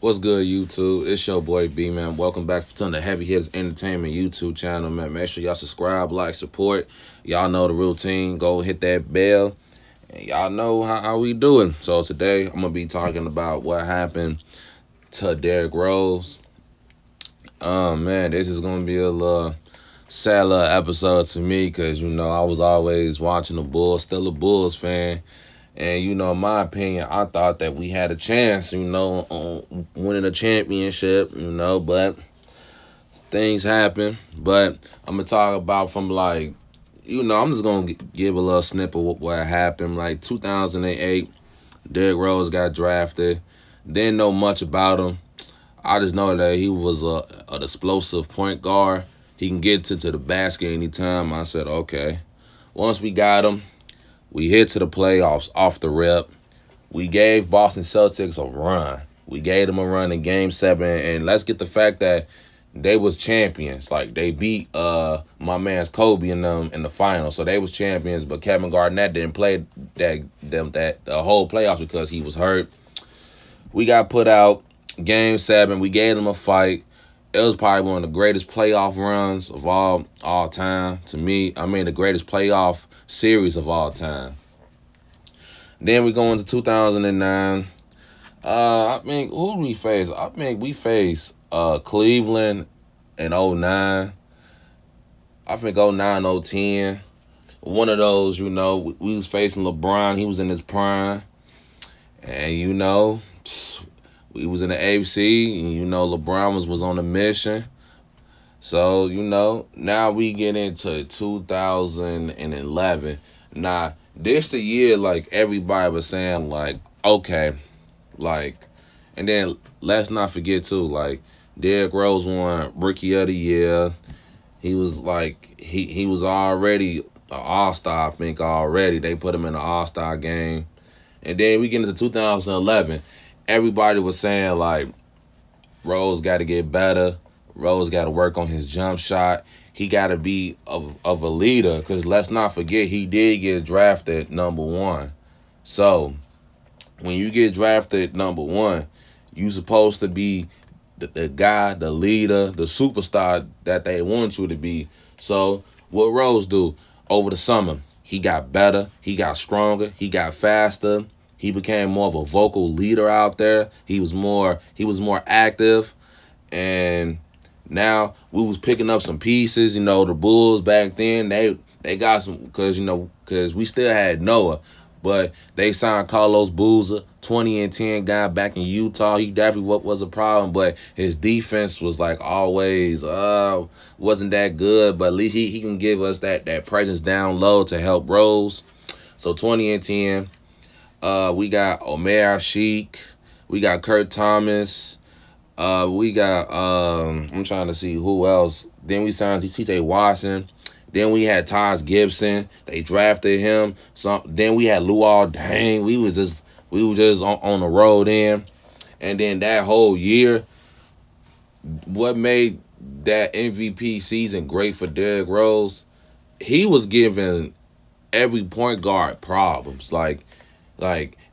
What's good, YouTube? It's your boy B, man. Welcome back to the Heavy Hitters Entertainment YouTube channel, man. Make sure y'all subscribe, like, support. Y'all know the routine. Go hit that bell. And y'all know how we doing. So today I'm gonna be talking about what happened to Derrick Rose. Man, this is gonna be a little sad little episode to me because I was always watching the Bulls, still a Bulls fan. And in my opinion, I thought that we had a chance, on winning a championship, but things happen. But I'm gonna talk about from like, I'm just gonna give a little snippet of what happened. Like 2008, Derrick Rose got drafted. Didn't know much about him. I just know that he was an explosive point guard. He can get to the basket anytime. I said, okay. Once we got him, we hit to the playoffs off the rip. We gave Boston Celtics a run. We gave them a run in Game 7, and let's get the fact that they was champions. Like they beat my man's Kobe and them in the finals, so they was champions. But Kevin Garnett didn't play that the whole playoffs because he was hurt. We got put out Game 7. We gave them a fight. It was probably one of the greatest playoff runs of all time to me. I mean, the greatest playoff series of all time. Then we go into 2009. I mean, who do we face? I think we face Cleveland in '09. I think '09, '10. One of those, we was facing LeBron. He was in his prime. And, we was in the AFC. And, LeBron was on a mission. So, now we get into 2011. Now, this the year, like, everybody was saying, like, okay, like, and then let's not forget, too, like, Derrick Rose won Rookie of the Year. He was, like, he was already an All-Star, I think, already. They put him in the All-Star game. And then we get into 2011. Everybody was saying, like, Rose got to get better. Rose got to work on his jump shot. He got to be of a leader because let's not forget he did get drafted number 1. So when you get drafted number 1, you supposed to be the guy, the leader, the superstar that they want you to be. So what Rose do over the summer? He got better. He got stronger. He got faster. He became more of a vocal leader out there. He was more active, and now we was picking up some pieces. The Bulls back then they got some because we still had Noah, but they signed Carlos Boozer, 2010 guy back in Utah. He definitely was a problem, but his defense was like always wasn't that good. But at least he can give us that presence down low to help Rose. So 2010. We got Omer Sheik. We got Kurt Thomas. We got I'm trying to see who else. Then we signed C.J. Watson. Then we had Taj Gibson. They drafted him. Then we had Luol Deng. We was just on the road in. And then that whole year, what made that MVP season great for Derrick Rose? He was giving every point guard problems. Like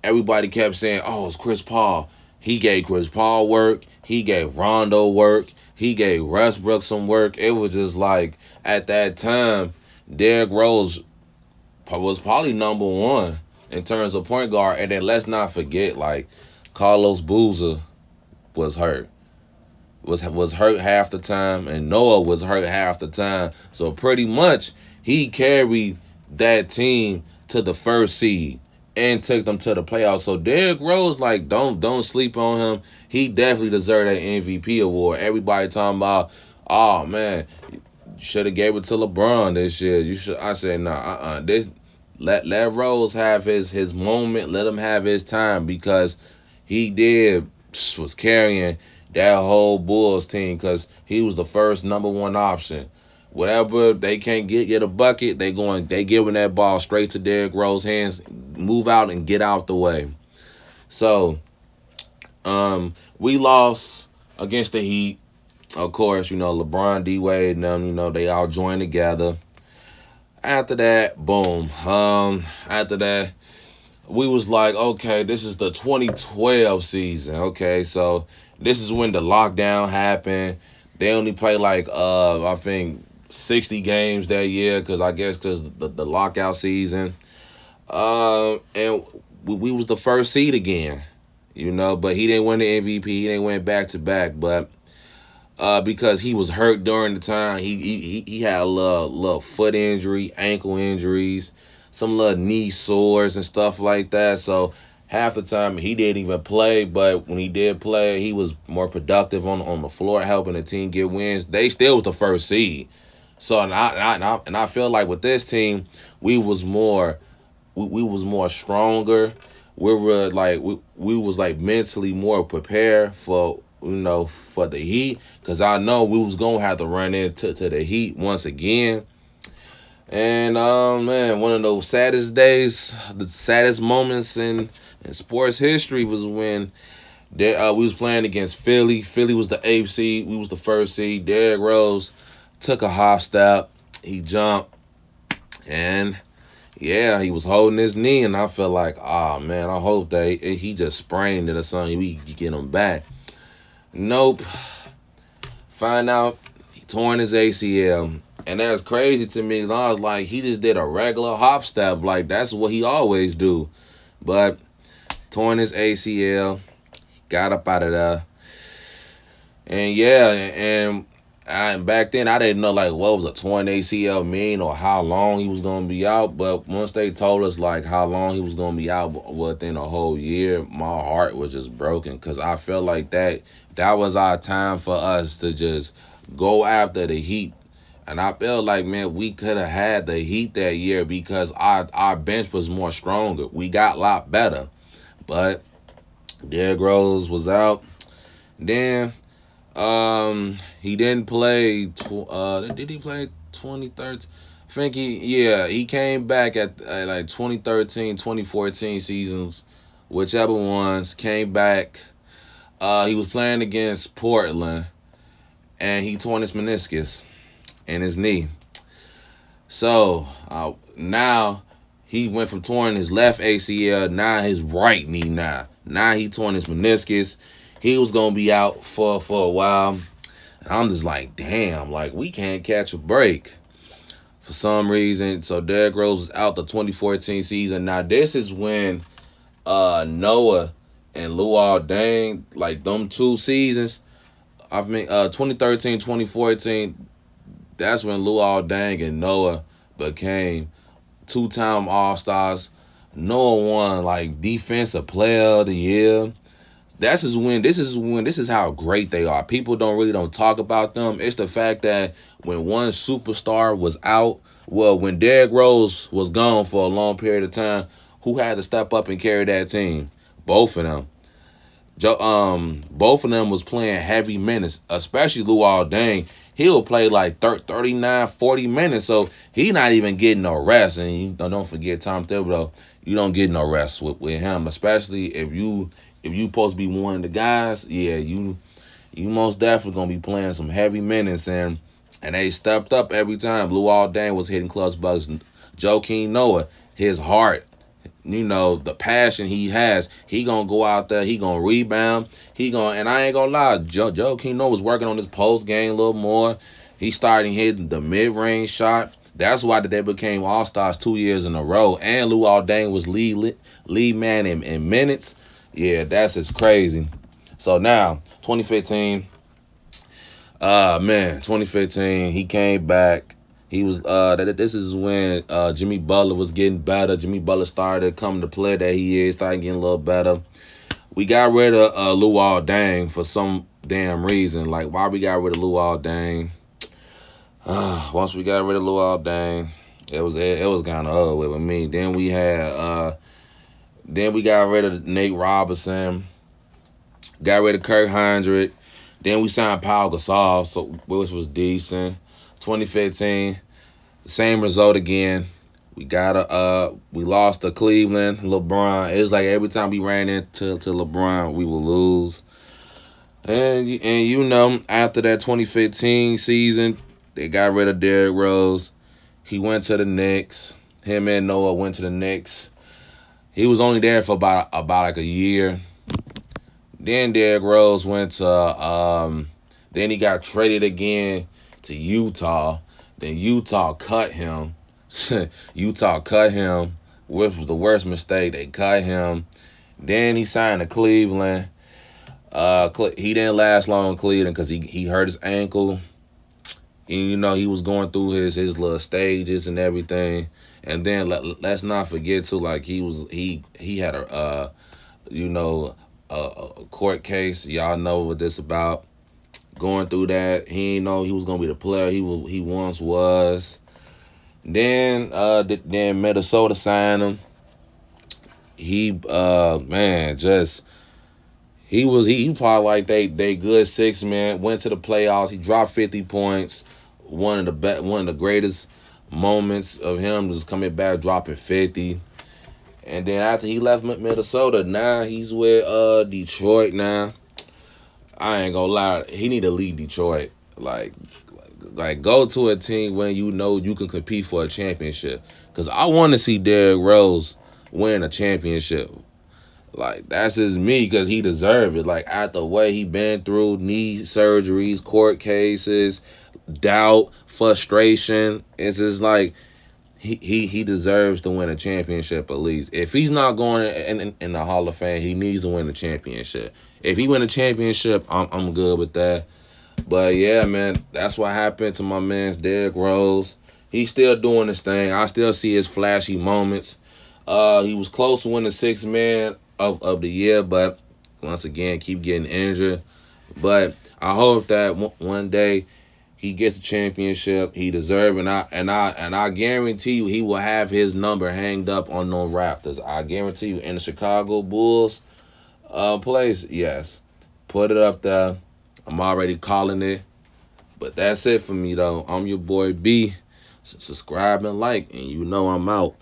everybody kept saying, "Oh, it's Chris Paul." He gave Chris Paul work. He gave Rondo work. He gave Westbrook some work. It was just like at that time, Derrick Rose was probably number 1 in terms of point guard. And then let's not forget, like Carlos Boozer was hurt. Was hurt half the time, and Noah was hurt half the time. So pretty much he carried that team to the first seed and took them to the playoffs. So Derrick Rose, like, don't sleep on him. He definitely deserved that MVP award. Everybody talking about, oh man, you should have gave it to LeBron this year. You should. I said, nah, This let Rose have his moment. Let him have his time because he was carrying that whole Bulls team because he was the first number 1 option. Whatever they can't get a bucket, they giving that ball straight to Derrick Rose's hands. Move out and get out the way. So, we lost against the Heat. Of course, LeBron, D Wade, and them, they all joined together. After that, boom. After that, we was like, okay, this is the 2012 season. Okay, so This is when the lockdown happened. They only played like I think 60 games that year because I guess because the lockout season. And we was the first seed again, but he didn't win the MVP. He didn't win back to back, but because he was hurt during the time, he had a little foot injury, ankle injuries, some little knee sores and stuff like that. So half the time he didn't even play, but when he did play, he was more productive on the floor, helping the team get wins. They still was the first seed. So and I feel like with this team, we was more we was more stronger. We were like we was like mentally more prepared for the Heat, because I know we was gonna have to run into the Heat once again. And man, one of those saddest days, the saddest moments in sports history was when we was playing against Philly. Philly was the 8th seed. We was the first seed. Derrick Rose took a hop step. He jumped, and yeah, he was holding his knee, and I felt like, oh man, I hope that he just sprained it or something. We can get him back. Nope. Find out he torn his ACL, and that's crazy to me. I was like, he just did a regular hop step, like that's what he always do. But torn his ACL, got up out of there, and yeah, and back then I didn't know like what was a torn ACL mean or how long he was gonna be out. But once they told us like how long he was gonna be out within a whole year, my heart was just broken because I felt like that was our time for us to just go after the Heat. And I felt like, man, we could have had the Heat that year because our bench was more stronger. We got a lot better. But Derrick Rose was out. Then he didn't play. Did he play 2013? I think he came back at like 2013, 2014 seasons, whichever ones came back. He was playing against Portland, and he torn his meniscus in his knee. So now he went from torn his left ACL, now his right knee. Now he torn his meniscus. He was gonna be out for a while. And I'm just like, damn, like we can't catch a break for some reason. So Derrick Rose was out the 2014 season. Now this is when Noah and Luol Deng, like them 2 seasons. I mean 2013, 2014. That's when Luol Deng and Noah became 2-time All-Stars. Noah won like Defensive Player of the Year. This is how great they are. People don't talk about them. It's the fact that when one superstar was out, well, when Derrick Rose was gone for a long period of time, who had to step up and carry that team? Both of them. Both of them was playing heavy minutes, especially Luol Deng. He'll play like 39, 40 minutes, so he not even getting no rest. And you don't forget Tom Thibodeau, you don't get no rest with him, especially if you supposed to be one of the guys. Yeah, you most definitely gonna be playing some heavy minutes, and they stepped up every time. Luol Deng was hitting clutch buckets. Joakim Noah, his heart, the passion he has, he gonna go out there, he gonna rebound, and I ain't gonna lie, Joakim Noah was working on his post game a little more. He started hitting the mid-range shot. That's why they became All-Stars 2 years in a row, and Luol Deng was lead man in minutes. Yeah, that's just crazy. So now 2015, 2015, he came back. He was this is when Jimmy Butler was getting better. Jimmy Butler started coming to play that he is, started getting a little better. We got rid of Luol Deng for some damn reason. Like, why we got rid of Luol Deng? Once we got rid of Luol Deng, it was kind of over with me. Then we got rid of Nate Robinson, got rid of Kirk Hindrick. Then we signed Paul Gasol, which was decent. 2015, same result again. We lost to Cleveland, LeBron. It was like every time we ran into LeBron, we would lose. And after that 2015 season, they got rid of Derrick Rose. He went to the Knicks. Him and Noah went to the Knicks. He was only there for about like a year. Then Derrick Rose went to then he got traded again to Utah. Then Utah cut him. Utah cut him, which was the worst mistake. They cut him. Then he signed to Cleveland. He didn't last long in Cleveland because he hurt his ankle. And, he was going through his little stages and everything. And then let's not forget too, like he had a court case. Y'all know what this about. Going through that, he didn't know he was gonna be the player he once was. Then Minnesota signed him. He man, just he probably like they good 6 man. Went to the playoffs. He dropped 50 points. One of the greatest moments of him was coming back dropping 50. And then after he left Minnesota, now he's with Detroit now. I ain't gonna lie, he need to leave Detroit. Like go to a team when you know you can compete for a championship. Cause I want to see Derrick Rose win a championship. Like that's just me, cause he deserved it. Like after the way he been through knee surgeries, court cases, doubt, frustration, it's just like he deserves to win a championship at least. If he's not going in the Hall of Fame, he needs to win the championship. If he win a championship, I'm good with that. But yeah, man, that's what happened to my man's Derrick Rose. He's still doing his thing. I still see his flashy moments. He was close to winning 6 man of the year, but once again, keep getting injured. But I hope that one day he gets a championship. He deserves it. And I guarantee you he will have his number hanged up on no rafters. I guarantee you in the Chicago Bulls place, yes. Put it up there. I'm already calling it. But that's it for me though. I'm your boy B. Subscribe and like, and I'm out.